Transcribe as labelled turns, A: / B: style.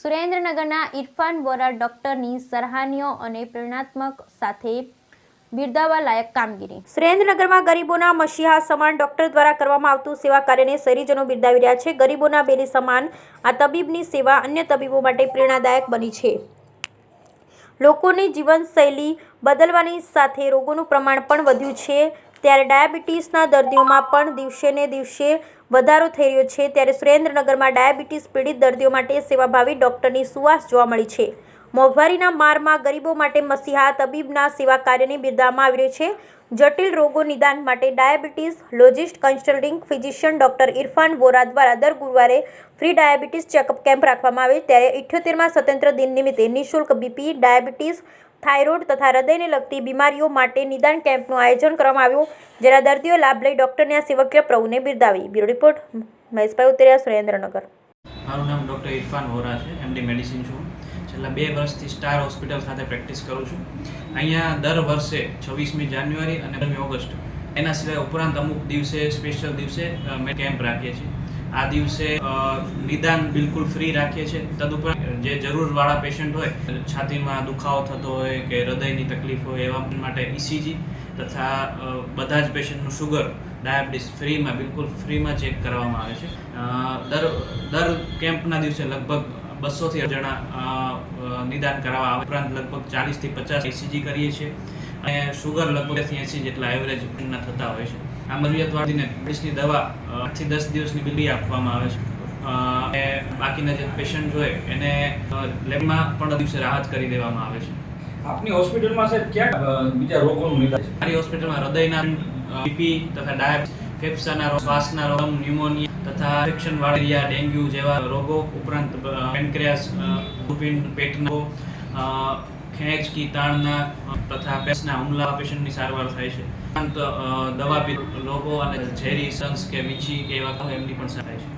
A: સુરેન્દ્રનગરના ઇરફાન વોરા ડોક્ટરની સરાહનીય અને પ્રેરણાત્મક સાથે બિરદાવવા લાયક કામગીરી। સુરેન્દ્રનગરમાં ગરીબોના મસીહા સમાન ડોક્ટર દ્વારા કરવામાં આવતું સેવા કાર્યને શહેરીજનો બિરદાવી રહ્યા છે। ગરીબોના બેલી સમાન આ તબીબની સેવા અન્ય તબીબો માટે પ્રેરણાદાયક બની છે। લોકોની જીવનશૈલી બદલવાની સાથે રોગોનું પ્રમાણ પણ વધ્યું છે, ત્યારે ડાયાબિટીસના દર્દીઓમાં પણ દિવસે ને દિવસે વધારો થઈ રહ્યો છે। ત્યારે સુરેન્દ્રનગરમાં ડાયાબિટીસ પીડિત દર્દીઓ માટે સેવાભાવી ડોક્ટરની સુવાસ જોવા મળી છે। મોંઘવારીના મારમાં ગરીબો માટે મસીહા તબીબના સેવા કાર્યને બિરદાવવામાં આવી રહ્યું છે। જટિલ રોગો નિદાન માટે diabetologist consulting physician doctor Irfan Vora દ્વારા દર ગુરુવારે ફ્રી ડાયાબિટીસ ચેકઅપ કેમ્પ રાખવામાં આવે। ત્યારે 78મા સ્વતંત્ર દિન નિમિત્તે નિઃશુલ્ક બીપી, ડાયાબિટીસ, થાઇરોઇડ તથા હૃદયને લગતી બીમારીઓ માટે નિદાન કેમ્પનું આયોજન કરવામાં આવ્યું, જેના દર્દીઓ લાભ લઈ ડોક્ટરની આ સેવકીય પ્રવૃત્તિને બિરદાવી। બ્યુરો રિપોર્ટ મહેશભાઈ ઉતરિયા, સુરેન્દ્રનગર।
B: મારું નામ ડૉક્ટર ઇરફાન વોરા છે, એમડી મેડિસિન છું। છેલ્લા 2 વર્ષથી સ્ટાર હોસ્પિટલ સાથે પ્રેક્ટિસ કરું છું। અહીંયા દર વર્ષે 26મી જાન્યુઆરી અને 15મી ઓગસ્ટ એના સિવાય ઉપરાંત અમુક દિવસે સ્પેશિયલ દિવસે અમે કેમ્પ રાખીએ છીએ। આ દિવસે નિદાન બિલકુલ ફ્રી રાખીએ છીએ। તદુપરાંત જે જરૂરવાળા પેશન્ટ હોય, છાતીમાં દુખાવો થતો હોય કે હૃદયની તકલીફ હોય, એવા માટે ઇસીજી તથા બધા જ પેશન્ટનું શુગર, ડાયાબિટીસ ફ્રીમાં બિલકુલ ફ્રીમાં ચેક કરવામાં આવે છે। દર કેમ્પના દિવસે લગભગ 200થી જણા નિદાન કરાવવા આવે। ઉપરાંત લગભગ 40થી 50 ઇસીજી કરીએ છીએ અને શુગર લગભગ 80 જેટલા એવરેજ ના થતા હોય છે। આ મર્યાદવાળીને મેડિસિનની દવા 8થી 10 દિવસની બિલી આપવામાં આવે છે અને બાકીના જે પેશન્ટ હોય એને લેબમાં પણ દિવસે રાહત કરી દેવામાં આવે છે।
C: આપની હોસ્પિટલમાં સાહેબ ક્યાં બીજા રોગોનું નિદાન છે?
B: મારી હોસ્પિટલમાં હૃદયના, બીપી તથા ડાયાબિટીસ, ફેફસાના રોગ, શ્વાસના રોગ, ન્યુમોનિયા તથા ઇન્ફેક્શન વાળા ડેન્ગ્યુ જેવા રોગો, ઉપરાંત પેનક્રિયાસ, પેટના રોગ, ખેંચકી, તાણના તથા પેસના હુમલા પેશન્ટની સારવાર થાય છે। ઉપરાંત દવા રોગો અને ઝેરી સંસ કે વીછી કે એવા એમની પણ થાય છે।